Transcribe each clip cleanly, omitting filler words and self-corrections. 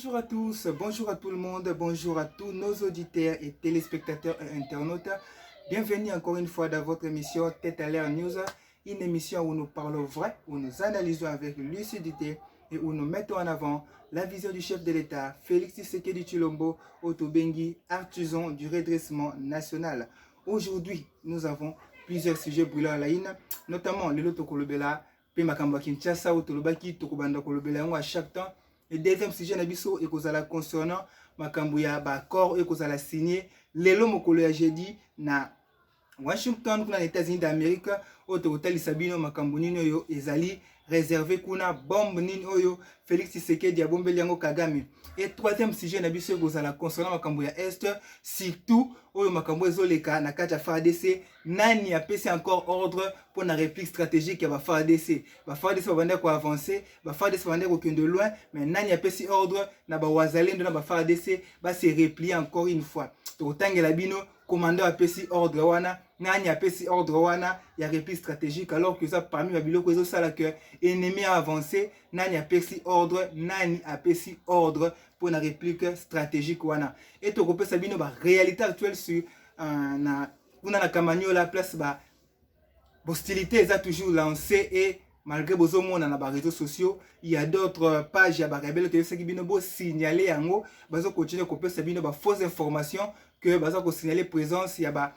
Bonjour à tous, bonjour à tout le monde, bonjour à tous nos auditeurs et téléspectateurs et internautes. Bienvenue encore une fois dans votre émission Tête à l'air News, une émission où nous parlons vrai, où nous analysons avec lucidité et où nous mettons en avant la vision du chef de l'État, Félix Tshisekedi Tshilombo, Otobengi, artisan du redressement national. Aujourd'hui, nous avons plusieurs sujets brûlants à la ligne, notamment le Loto Kolobela, Pemakamba Kinshasa, Otolobaki, Tokobanda Kolobela, à chaque temps. Le deuxième sujet nabiso est concernant Makambuya Bakor et la signé Lelo Mokolo ya jeudi na Washington kuna États-Unis d'Amérique autorotal Sabino Makambunino yo ezali réservé kuna bombe nini oyo Félix Tshisekedi ya bombe liango Kagame. Et troisième sujet nabiso concernant Makambuya Est, surtout oyo Makambo ezoleka na kati ya FARDC, nani apesi encore ordre pour la réplique stratégique ya ba FARDC. Ba FARDC va banda ko avancer, ba FARDC va banda ko kende loin, mais nani apesi ordre na ba wazalendo na ba FARDC ba se replier encore une fois. To tangela bino commandant apesi ordre wana, nani apesi ordre wana ya réplique stratégique, alors que ça parmi babiloko ezo sala que ennemi a avancé, nani apesi ordre pour la réplique stratégique wana. Et to kopesa bino ba réalité actuelle sur na Kamanyola place ba hostilité est toujours lancée et malgré bozomona na ba réseaux sociaux, il y a d'autres pages ya ba rebelle que ceux qui bino bo signaler yango bazo continuer kopesa bino ba fausses informations que bazo ko signaler présence ya ba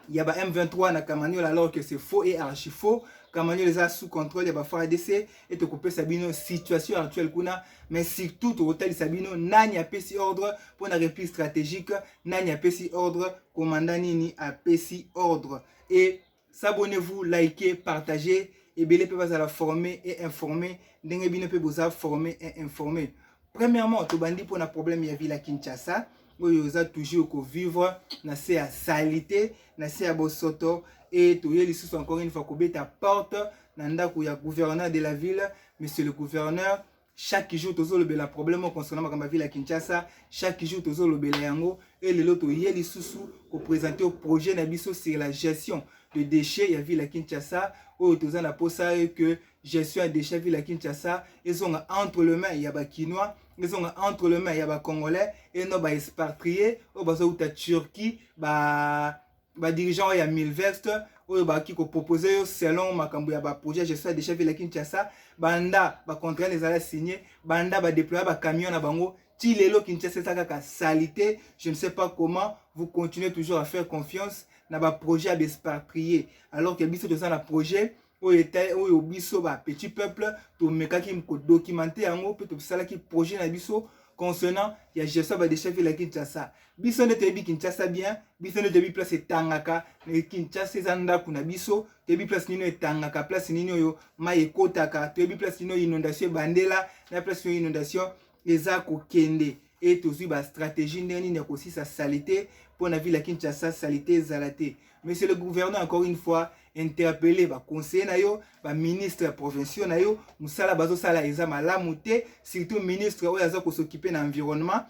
M23 na Kamanyola alors que c'est faux et archi faux. Kamanyola est sous contrôle de ba FARDC et te couper Sabino situation actuelle kuna, mais surtout au hôtel Sabino nani a pesi ordre pour la réplique stratégique, nani a pesi ordre, commandant nini a pesi ordre. Et s'abonnez-vous, likez, partagez et belé peut pas la former et informer, dengue bino peut vous former et informer. Premièrement, to bandi pour un problème ya ville à Kinshasa. Oyo za toujours ko vivre na se ya salité na se ya bosoto et to yeli sous encore une fois ko beta porte na ndako ya gouverneur de la ville. Monsieur le gouverneur, chaque jour tozo le bela problème concernant ma ville à Kinshasa, chaque jour tozo le bela yango et le loto yeli sous ko présenter au projet na biso sur la gestion de déchets ya ville à Kinshasa. Oyo toza na posa que gestion des déchets ville à Kinshasa, ils ont entre les mains ya ba Kinois, ils ont entre les mains ya ba Congolais et non ba expatriés au bazo uta Turquie ba dirigeant ya Milvest oyo ba ki ko proposer selon makambo ya ba projet gestion des déchets ville à Kinshasa, banda ba contrat les ala signé, banda ba déployer ba camion na bango ti lelo Kinshasa ça ka salité. Je ne sais pas comment vous continuez toujours à faire confiance na ba projet à expatriés alors que biso dans la projet oyo biso ba petit peuple to mekaki ko documenter yango pe to sala ki projet na biso concernant ya gestion ba déchets ville à Kinshasa. Biso ne tebi Kinshasa bien, biso ne tebi place etangaka, Kinshasa ezanda kuna biso, tebi place nino etangaka, place nino yo mai ekotaka, tebi place nino inondation bandela, na place nino inondation eza kokende. Et tozui ba stratégie ndeni ne ko si sa salité pour la ville à Kinshasa salité zalate. Monsieur le gouverneur, encore une fois, interpellé ba conseiller na yo, ba ministre provincial na yo, musala bazo sala eza malamu te, surtout ministre oyo aza ko s'occuper na environnement,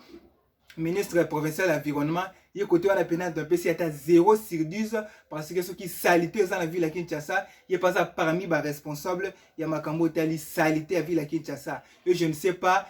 ministre provincial de l'environnement, il côté on a peine d'un PC à 0 sur 10 parce que ceux qui salité dans la ville à Kinshasa, il est pas ça parmi les responsables, il y a Makambo Tali salité à la ville à Kinshasa. Et je ne sais pas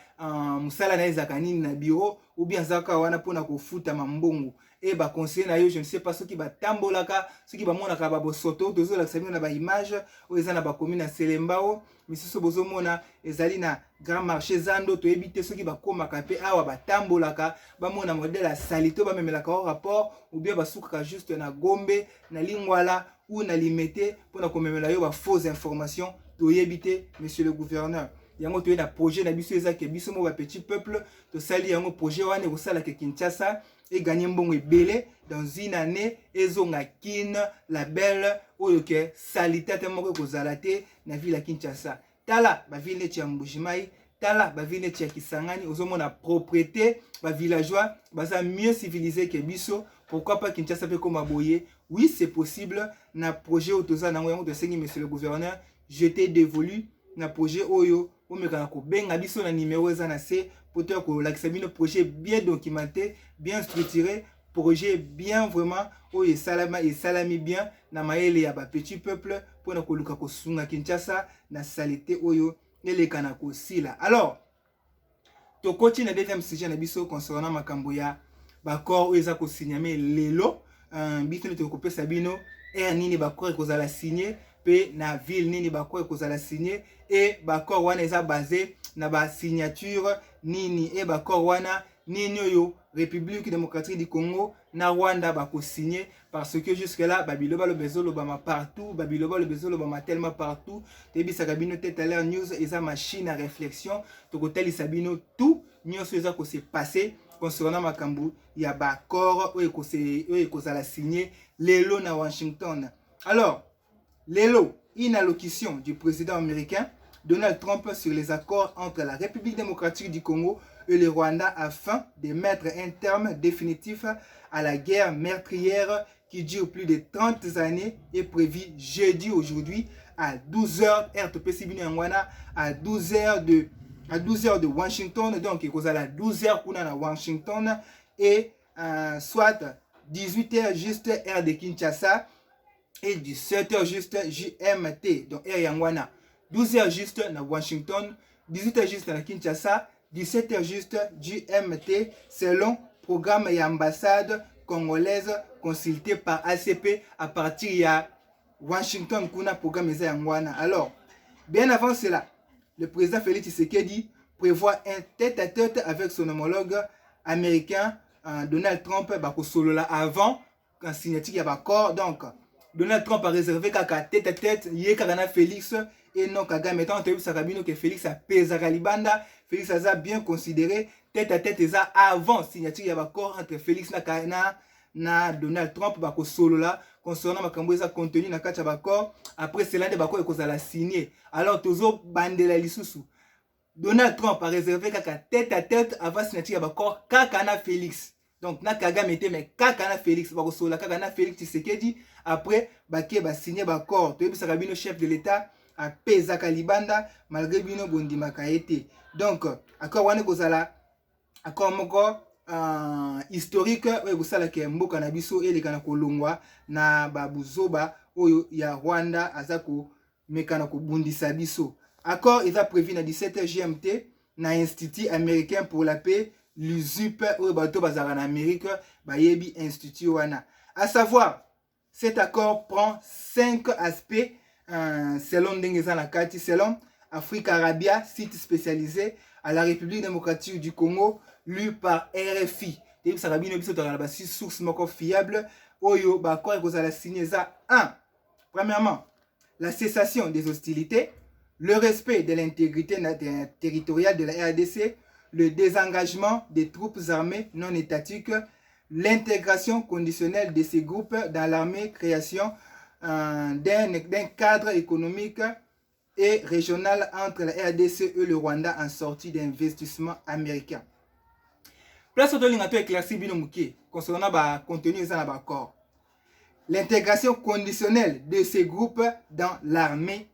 musala na ezakani na bureau ou bien zaka wana pona ko futa mambongo. Et ba conseiller na yo, je ne sais pas ceux qui ba tambolaka, ceux qui ba monaka ba bosoto, dozo la sabino na ba image ou ezana ba commune na Selembao, misusu bozo mona ezali na grand marché zando to ebite ceux qui ba komaka pe awa ba tambolaka, ba mona modèle à salito ba memelaka au rapport ou bien ba suka juste na Gombe, na Lingwala ou na Limete pona ko memela yo ba fausses informations to ebite monsieur le gouverneur. Yango to na projet na biso ezaki biso mo ba petit peuple to sali yango projet wana ko sala ke Kinshasa et gagner mbongo ebele dans une année ezonga kin la belle oyo ke salita te moko ko zalate na ville ya Kinshasa. Tala ba ville ti Mbujimai, tala ba ville ti Kisangani, ozomona propriété ba villageois baza mieux civilisé que biso. Pourquoi pas Kinshasa peut comme aboyer? Oui, c'est possible. Na projet otoza na yango de sengi monsieur le gouverneur, je t'ai dévolu na projet oyo o mekana ko benga biso na numéro eza na C pour te ko lakisa bino projet bien documenté, bien structuré, projet bien vraiment oyo salami bien na maele ya ba petit peuple pour na ko luka ko sunga Kinshasa na salité oyo eleka na ko sila. Alors tokoti na deuxième sujet na biso concernant makambo ya bakor oyo eza kosigname lelo biso nde tokopesa bino ere nini bakor ekozala signé pe na ville nini bakor ekozala signé e bakor wana eza basé na basignature nini e bakor wana nini oyo République démocratique du Congo na Rwanda bakosigné parce que jusque là babiloba le bezo lobama partout babiloba le bezo lobama tellement partout tebisaka bino tout à l'heure news eza machine à réflexion tokotalisa bino tout nyonso eza ko se passer concernant makambu ya bakor oyo ekozala signé lelo na Washington. Alors lelo une allocution du président américain Donald Trump sur les accords entre la République démocratique du Congo et le Rwanda afin de mettre un terme définitif à la guerre meurtrière qui dure plus de 30 années est prévu jeudi aujourd'hui à 12h RTP Sibini-Angwana à 12h de Washington, donc il y a 12h pour à Washington et soit 18h juste heure de Kinshasa et 17h juste JMT, donc heure Yangwana. 12h juste na Washington, 18h juste na Kinshasa, 17h juste GMT selon programme et ambassade congolaise consulté par ACP à partir de Washington kuna programme eza yangwana. Alors, bien avant cela, le président Félix Tshisekedi prévoit un tête-à-tête avec son homologue américain Donald Trump bakosolola avant quand signature ya bakor. Donc, Donald Trump a réservé kaka tête-à-tête yé kaka Félix et non Kagame. Étant entendu Sakabino que Félix a pesaka libanda, Félix a bien considéré tête-à-tête eza avant signature ya bakor entre Félix na Donald Trump bako solo là concernant makambo eza contenu na kati ya bakor. Après cela de bakor ekozala signé. Alors tozo bandela lisusu. Donald Trump a réservé kaka tête-à-tête avant signature ya bakor kaka na Félix. Donc na Kagame était mais kaka na Félix bako solo kaka na Félix Tshisekedi après baké ba signé bakor. Toyebi Sakabino chef de l'État a pesaka libanda malgré bino bondimaka été. Donc accord wana kozala accord moko historique oyo kosala ke mboka na biso elekana kolongwa na babuzoba oyo ya Rwanda azako mekana kobundisa biso. Accord est prévu na 17h GMT na Institut américain pour la paix l'USUP oyo bato bazara na Amérique bayebi institut wana. À savoir cet accord prend 5 aspects selon Ndengeza Nakati, selon Afrique Arabia, site spécialisé à la République démocratique du Congo, lu par RFI. Et ça rabine biso to la source moko fiable oyo ba ko ekozala signé za 1. Premièrement, la cessation des hostilités, le respect de l'intégrité territoriale de la RDC, le désengagement des troupes armées non étatiques, l'intégration conditionnelle de ces groupes dans l'armée, création d'un cadre économique et régional entre la RDC et le Rwanda en sortie d'investissement américain. Place au lingato éclairci bino muké concernant ba contenu et ça accord. L'intégration conditionnelle de ces groupes dans l'armée.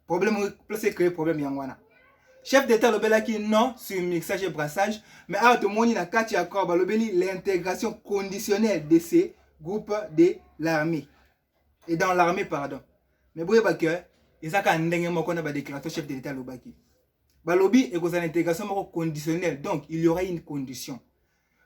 Problème place créer problème yangwana. Chef d'État lobela qui non sur mixage et brassage mais à tout monde na kati accord ba lobeli l'intégration conditionnelle de ces groupes de l'armée. Et dans l'armée pardon. Mais boye ba que ezaka ndenge moko na ba déclaration chef de l'État lobaki. Balobi et cause l'intégration moko conditionnelle. Donc il y aura une condition.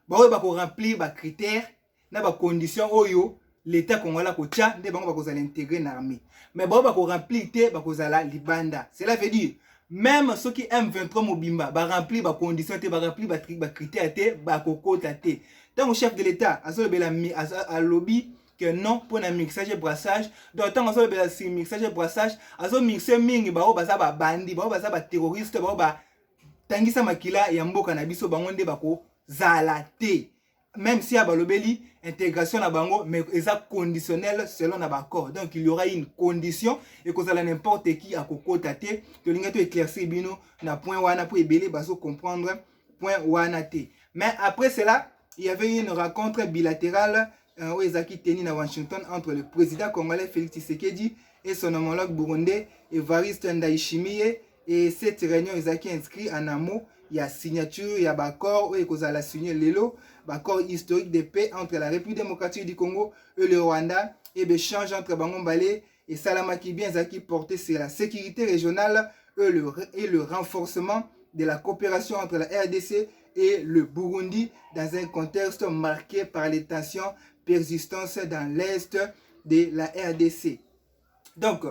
Boye ba ko remplir ba critères na ba condition oyo l'État congolais ko tia nde bango ba cause l'intégrer dans l'armée. Mais boye ba ko remplir té ba cause la libanda. Cela veut dire même ceux qui M23 mobimba ba remplir ba condition té ba remplir ba critères té ba kokota té. Tant au chef de l'État azo bela mi a lobby que non pour un mixage et brassage. Donc tant que bela si mixage et brassage azo mixer mingi ba o baza ba bandi ba o baza ba terroriste ba o ba tangisa makila ya mboka na biso bango nde bako zala té. Même si a balobeli intégration na bango mais eza conditionnel selon na accord. Donc il y aura une condition et que ça n'importe qui a kokota té to linga to éclaircir bino na point wana pour ebele baso comprendre point wana té. Mais après cela, il y avait une rencontre bilatérale où Ezaki tenu à Washington entre le président congolais Félix Tshisekedi et son homologue burundais Evariste Ndayishimiye. Et cette réunion Ezaki inscrit en amont il y a signature, il y a accord où il a signé l'élo, accord historique de paix entre la République démocratique du Congo et le Rwanda et l'échange entre Bango Balé et Salama Kibien Ezaki porté sur la sécurité régionale et le renforcement de la coopération entre la RDC et le Burundi dans un contexte marqué par les tensions persistantes dans l'est de la RDC. Donc,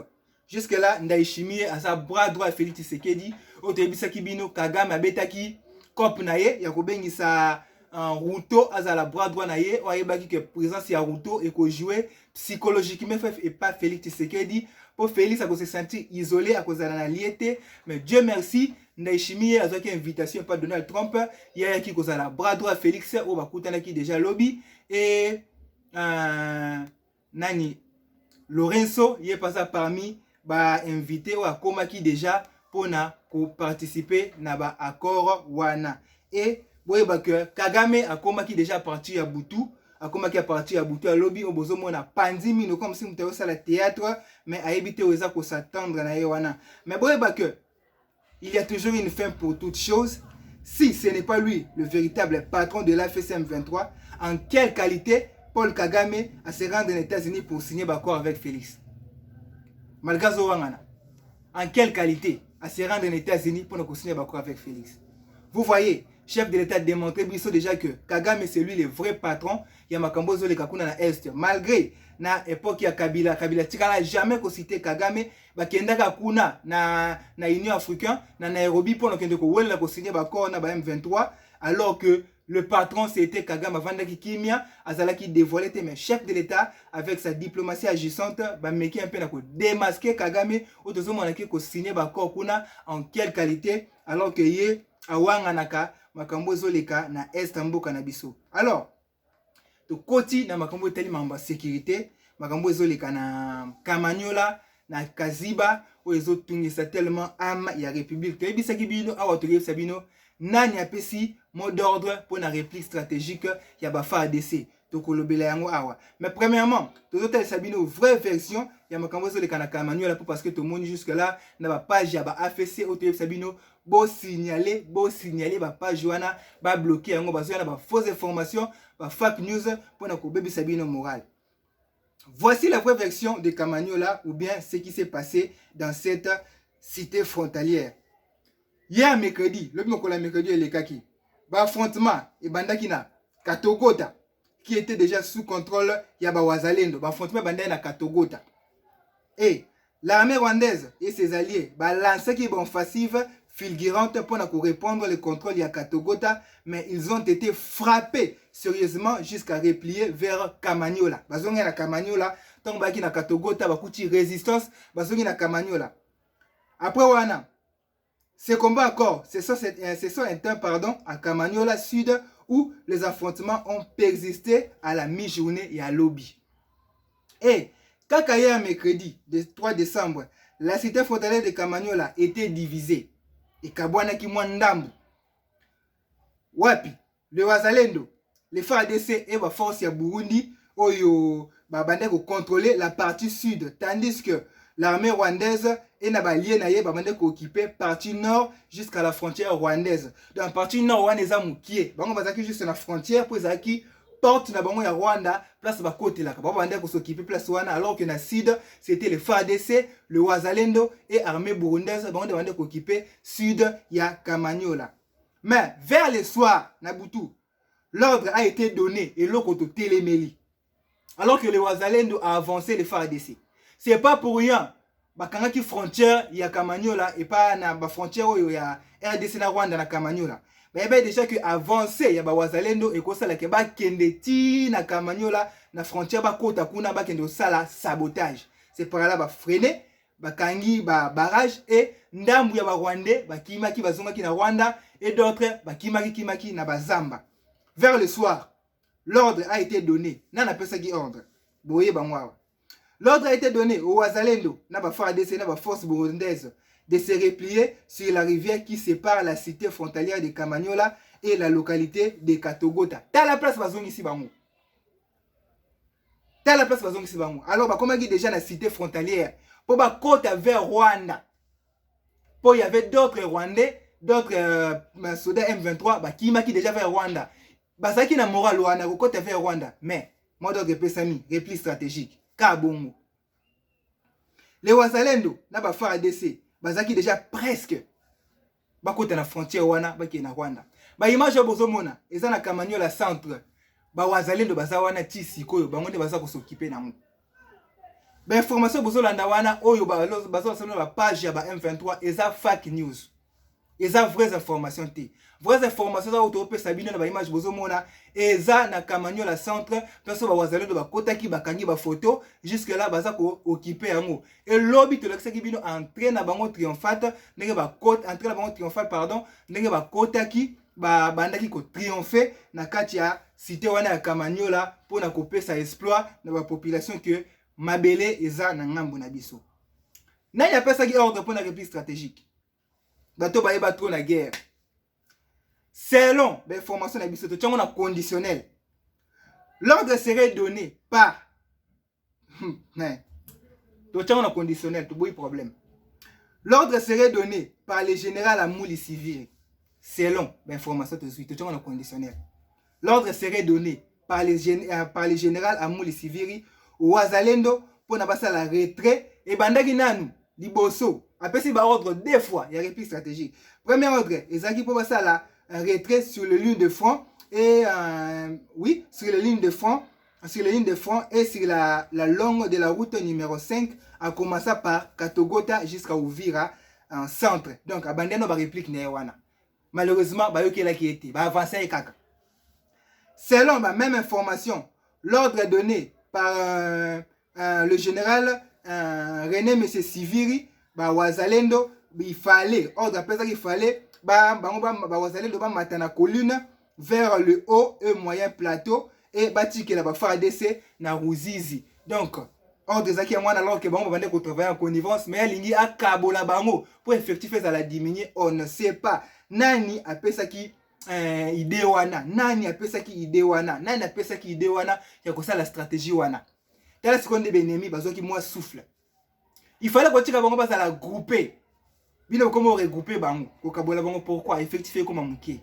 jusque-là, Ndayishimiye a sa bras droit Félix Tshisekedi, Otebisaki Bino, Kagame abetaki Kop naye, Yakobengisa Ruto azala bras droit naye, oyebaki que présence ya Ruto et ko jouer psychologiquement et pas Félix Tshisekedi. Pour Félix a se sentir isolé à cause de la liété, mais Dieu merci, Ndayishimiye a une invitation par Donald Trump, il y a qui cause la bras droit Félix ou bakutana qui déjà lobby et nani Lorenzo il est passé parmi ba invité ou akoma qui déjà pour na participer na ba accord wana et boye ba que Kagame akoma qui déjà parti à Butu. Akoma qui a parti à Butu à lobby au bozo mona pandi mino comme si mutao ça la théâtre mais a évité aux ko s'attendre na yewana mais boye ba que il y a toujours une fin pour toute chose. Si ce n'est pas lui le véritable patron de l'AFC M23, en quelle qualité Paul Kagame a se rendre aux États-Unis pour signer l'accord avec Félix? Malgré Wangana, en quelle qualité a se rendre aux États-Unis pour signer l'accord avec Félix? Vous voyez, chef de l'État démontré déjà que Kagame c'est lui le vrai patron. Il y a Makambo Zole Kakuna na Est. Malgré na époque ya Kabila tikala jamais cité Kagame bakendaka kuna na Union africaine na Nairobi pour kende ko wela ko signer l'accord na ba M23 alors que le patron c'était Kagame avant qui kimia azala qui dévoilé mais chef de l'État avec sa diplomatie agissante ba meki un peu na ko démasquer Kagame otozo mona ko signer l'accord kuna en quelle qualité alors que ye awanga naka makambo zoleka na Est mboka na biso. Alors to koti na makambo teli mamba sécurité makambo zoleka na Kamanyola na Kaziba o ezotungisa tellement ama ya République to ebisaki bino awa to yebisa bino nani apesi mot d'ordre pour la réplique stratégique ya ba FARDC to kolobela yango awa. Mais premièrement to zotel sabino vraie version ya makambo zoleka na Kamanyola parce que to moni jusque là na ba page ya ba AFC o to yebisa bino bo signaler ba page wana ba bloquer yango ba na ba fausse information ba fake news pour na ko bebi sabino moral. Voici la vraie version de Kamanyola ou bien ce qui s'est passé dans cette cité frontalière. Hier mercredi, le mercredi le kaki. Ba affrontement et bandaki na Katogota qui était déjà sous contrôle ya ba Wazalendo. Ba affrontement bandaki na Katogota. Et l'armée rwandaise et ses alliés ba lancé qui bon offensive fulgurante pour répondre le contrôle de Katogota, mais ils ont été frappés sérieusement jusqu'à replier vers Kamanyola. Bazongi na Kamanyola, tant baki na Katogota bakuti résistance, bazongi na Kamanyola. Après wana, ces combats encore, ce sont un temps pardon à Kamanyola Sud où les affrontements ont persisté à la mi-journée et à l'aube. Et quand hier mercredi, le 3 décembre, la cité frontalière de Kamanyola était divisée. Et Kabwana ki mwandambu. Wapi, le Wazalendo, les FARDC et la force ya Burundi, oyo babande ko contrôler la partie sud, tandis que l'armée rwandaise et nabalie naye babande ko occuper partie nord jusqu'à la frontière rwandaise. Dans la partie nord rwandaise mukie, bango bazaki juste la frontière pour zaki porte na bango ya Rwanda, place ba côté là, babande ko s'occuper place wana alors que na sud c'était les FARDC, le Wazalendo et armée burundaise babande ko occuper sud ya Kamanyola. Mais vers le soir na Butu, l'ordre a été donné et l'autre téléméli. Alors que le Wazalendo a avancé les FARDC. C'est pas pour rien. Bakanga ki frontière ya Kamanyola et pas na ba frontière oyo ya RDC na Rwanda na Kamanyola. Mais bien déjà que avancé ya ba Wazalendo et ko sala ke ba kendeti na Kamanyola na frontière ba kota kuna ba kendo sala sabotage. C'est par là ba freiner, ba kangi ba barrage et ndambu ya ba Rwandais ba kimaki bazonga ki na Rwanda et d'autres ba kimaki na bazamba. Vers le soir, l'ordre a été donné. Nana pesa ki ordre. Boye ba mwa. L'ordre a été donné au Wazalendo, na ba FARDC na ba force burundaise de se replier sur la rivière qui sépare la cité frontalière de Kamanyola et la localité de Katogota. T'as la place bazongi ici bango. T'as la place bazongi ici bango. Alors bah comment déjà la cité frontalière pour ba côte vers Rwanda. Pour il y avait d'autres Rwandais, d'autres soldats M23 bah qui maki déjà vers Rwanda. Bah ça qui na moral Rwanda côte vers Rwanda. Mais moi d'autres pesami repli stratégique. Kabongo. Les Wazalendo na ba FARDC bazaki déjà presque bakota na frontière wana baki na Rwanda. Ba image ya bozomona eza na Kamanyola centre. Ba wazalendo baza wana ti sikoyo bango nde baza ko s'occuper nango. Ba information bozolanda wana oyo bazo sema ba page ya ba M23 eza fake news. Eza vraies informations te. Vraies informations za autope sabino na ba image bozomona eza na Kamanyola centre parce ba wazalendo bakotaki bakangi ba photo jusque là baza ko occuper yango. Et lobby to lakisaki bino entrer na bango triomphate ndenge ba côte entrer na bango triomphate pardon ndenge bakotaki bandaki ko triompher na kati ya cité wana ya Kamanyola pour na kopesa exploit na ba population que mabele eza na ngambo na biso. Nani apesaki ordre pour na réplique stratégique. Bato bayeba trop na guerre. Selon l'information na biso to tchango na conditionnel. L'ordre serait donné par to tchango na conditionnel to boy problème. L'ordre serait donné par le général Amouli Siviri. Selon l'information to tchango na conditionnel. L'ordre serait donné par le général Amouli Siviri au Wazalendo pour na basa la retrait et bandaki nanu liboso apesi ba ordre deux fois il y a réplique stratégique. Premier ordre ezaki pour basa la retrait sur les lignes de front et oui, sur les lignes de front, et sur la longue de la route numéro 5 en commençant par Katogota jusqu'à Uvira en centre. Donc abandonne ba réplique newana. Malheureusement ba yoki la qui était ba avancer kaka. Selon la même information, l'ordre donné par le général René M. Siviri, bah, Wazalendo, il fallait, ordre après ça qu'il fallait, Wazalendo ba matana colline vers le haut et moyen plateau et bâti que la ba faire ADC na Ruzizi. Donc, ordre zaki ya mwana alors que bango bande ko travailler en connivence, mais lingi akabola bango pour effectif ça la diminuer, on ne sait pas. Nani apesa ki idée wana, nani apesaki idée wana, nani apesaki idée wana ya kosa la stratégie wana. Tala seconde benemi bazoki moi souffle. Il fallait que tika bango basa la grouper. Bino comment regrouper bango, ko kabola bango pourquoi effectuer comme muké.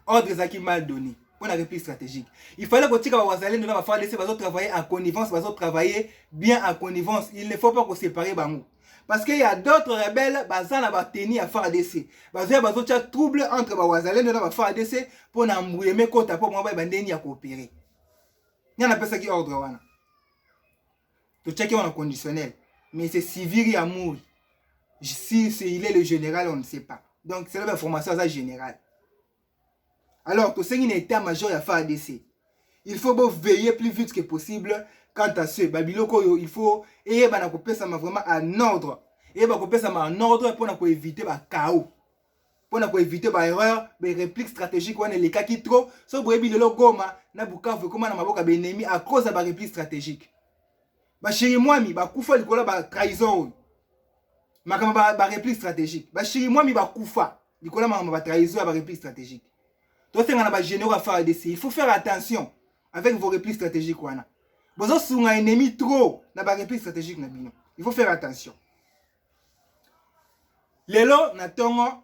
Ordre zaki mal donné. Pour la réplique stratégique. Il fallait que tika wazalendo na ba faire laisser bazo travailler en connivence, bazo travailler bien en connivence. Il ne faut pas qu'on sépare bango. Parce qu'il y a d'autres rebelles qui ont tenu à faire ADC. Ils ont trouble entre les Wazalendo et les ADC pour n'embrouiller mes côtes pour moi à coopérer. Il y a qui ordre. Tout ça qui est conditionnel. Mais c'est Siviri Amour. Si il est le général, on ne sait pas. Donc c'est l'information générale. Alors, tout ce qui est état-major à faire ADC. Il faut veiller plus vite que possible. Quant à ce, Babiloko, il faut et bah couper ça vraiment en ordre. Et bah couper ça en ordre pour éviter le chaos. Pour éviter les erreurs, les répliques stratégiques, on est les cas qui trop. So boyebi le goma na bukavu comment na maboka benemi à cause de la réplique stratégique. Ba chéri mwami ba kufa likola ba trahison. Makama ba réplique stratégique. Ba chéri mwami ba kufa likola ma ba trahison ba réplique stratégique. Donc c'est un généraux à faire des. Il faut faire attention avec vos répliques stratégiques wana. Bozo sunga ennemi trop na ba réplique stratégique na bino. Il faut faire attention. Lelo na tongo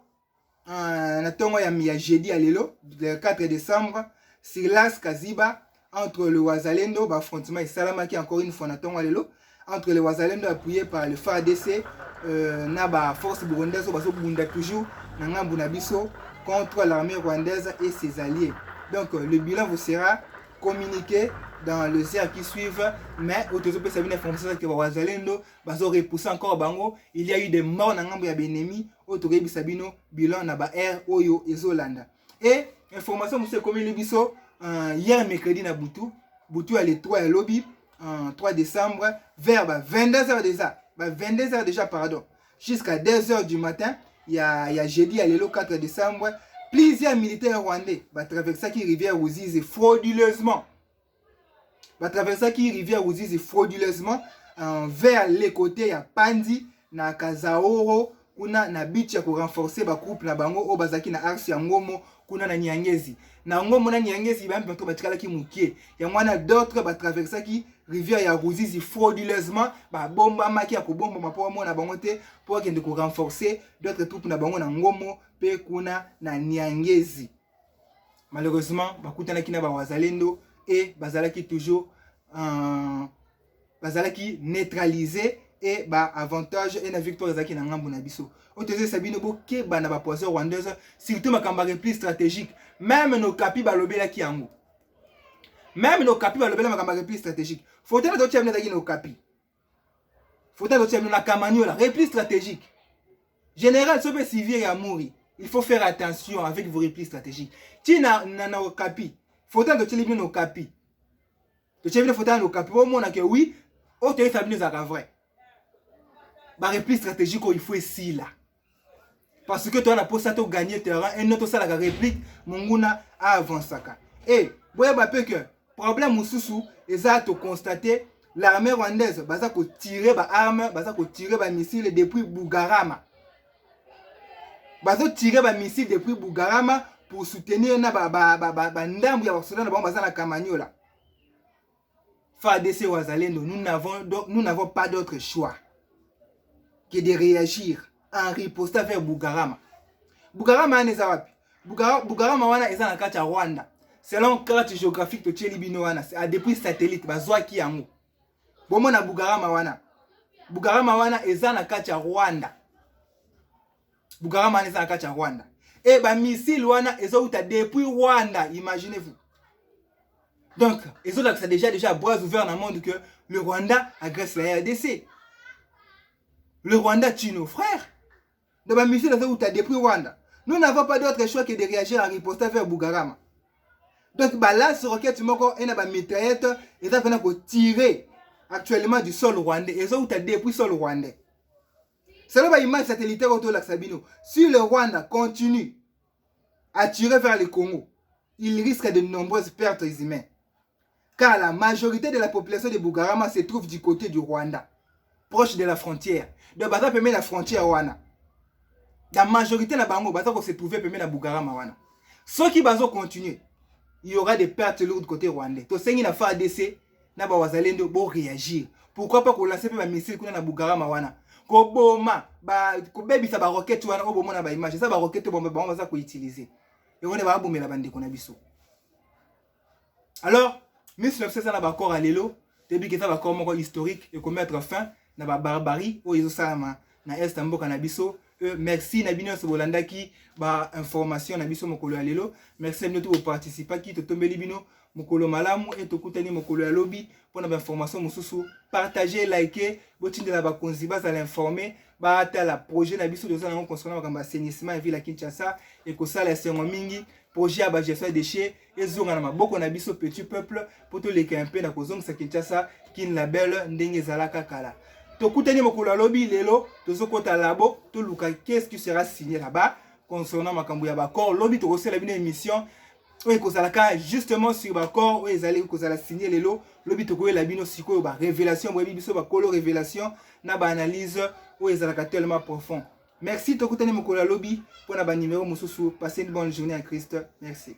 ya jeudi à lelo le 4 décembre Silas Kaziba entre le Wazalendo ba affrontement et Salamaki encore une fois na tongo lelo entre le Wazalendo appuyé par le FARDC na ba force burundaise bazo bunda toujours na ngambu na biso contre l'armée rwandaise et ses alliés. Donc le bilan vous sera communiqué dans le CA qui suivent, mais autour de ça une information que Wazalendo bazo repousser encore bango, il y a eu des morts dans ngambo ya benemi autour de Sabino bilan na ba air oyo ezolanda. Et information monsieur comme le biso hier mercredi na Butu à le 3 lobby 3 décembre vers 22h déjà, 22h déjà pardon, jusqu'à 2h du matin, il y a jeudi à le 4 décembre, plusieurs militaires rwandais va traverser qui rivière Ruzizi frauduleusement. Va traverser qui rivière Ruzizi frauduleusement vers les côtés ya Pandi na Kazaoro kuna na beach ya ko renforcer ba groupe na bango o bazaki na arsi ya Ngomo kuna na Nyangezi. Na Ngomo na Nyangezi ba mpeto batikala ki mukie. Ya mwana d'autres va traverser qui rivière ya Ruzizi frauduleusement ba bomba maki ya ko bomba mapo mo na bango te pour kende ko renforcer d'autres troupes na bango na Ngomo pe kuna na Nyangezi. Malheureusement bakutana kina ba Wazalendo et bazalaki toujours bazalaki neutralisé et avantage et la victoire ezaki na ngambo na biso. Otoze sabino bo ke ba na ba poisson rwandaise surtout makamba repli stratégique. Même nos capi balobela ki yango. Même nos capi balobela makamba repli stratégique. Faut tena dotia mna nos capi. Faut tena dotia mna kamaniola repli stratégique. Général sobe civil ya mouri. Il faut faire attention avec vos replis stratégiques. Tina na capi. Faut tena dotia mna nos capi. Dotia mna faut tena nos capi. Au moins que oui, otoze sabino za vrai. Ba repli stratégique il faut ici là. Parce que toi, on a pour ça, tu gagner terrain, et notre salle la réplique, Munguna a avancé. Et, vous voyez que, problème ou sous, ils ont constaté, l'armée rwandaise, bah ça tirer bah armes, bah ça tirer bah missiles depuis Bugarama. Bah ça tirer bah missiles depuis Bugarama pour soutenir na ndambu ya Soudan na bah ça na Kamanyola. FARDC Wazalendo, nous n'avons pas d'autre choix que de réagir en ripostant vers Bugarama. Bugarama est wapi? Bugarama wana eza na kati ya Rwanda. Selon carte géographique to Tchelibino wana, c'est depuis satellite bazwa ki yango. Bomo na Bugarama wana. Bugarama wana eza na kati ya Rwanda. Bugarama wana eza na kati ya Rwanda. Et ba missile wana eza uta depuis Rwanda, imaginez-vous. Donc, ils ont déjà bras ouverts dans le monde que le Rwanda agresse la RDC. Le Rwanda tue nos frères. Dans ma mission, depuis Rwanda. Nous n'avons pas d'autre choix que de réagir en ripostant vers Bugarama. Donc, là, ce roquette, il y a une mitraillette, ils ont tirer actuellement du sol rwandais. Ils ont depuis le sol rwandais. C'est là l'image satellitaire autour de la Sabino. Si le Rwanda continue à tirer vers le Congo, il risque de nombreuses pertes humaines. Car la majorité de la population de Bugarama se trouve du côté du Rwanda, proche de la frontière. Donc, ça permet la frontière Rwanda. La majorité de Bango, se trouve permet la Bugarama Rwanda. Ceux qui vont continuer, il y aura des pertes lourdes côté rwandais. Donc, si na FARDC, na ba wazalendo bo réagir. Pourquoi pas qu'on lance pas missile kuna na Bugarama Rwanda? Ko boma, ko bebisa ba roquette wana o bomona ba image. Ça ba roquette bomba ba on va ko utiliser. Et on va bomber la bande qu'on a biso. Alors, Miss Lobse ça na ba corps à l'élo, début que ça va comme historique et qu'on mettre fin na ba barbarie o izo sama na est mboka na biso. Merci Nabino Sobolanda qui ba information Nabiso mokolo ya lelo. Merci à tous les participants qui te tombent libino mokolo malamu et to kutani mokolo ya lobby pour na information mususu partager liker botinde la ba konziba za l'informer ba ta la projet Nabiso de ça concernant kamba assainissement ville à Kinshasa et ko sala sengo mingi projet ba gestion des déchets et zonga na maboko Nabiso petit peuple pour to les camper na kozong sa Kinshasa kin label ndenge zalaka kala. Tokutani mokolo lobby lelo tozokota labo to luka qu'est-ce qui sera signé là-bas concernant makambo ya bakor lobby to kosela bino émission oyo kozalaka justement sur bakor oyo ezali kozala signé lelo lobby to koyela bino sikoyo ba révélation boyebi biso ba kolo révélation na ba analyse oyo ezalaka tellement profond. Merci tokutani mokolo lobby pour na ba numéro mususu. Passez une bonne journée à Christ. Merci.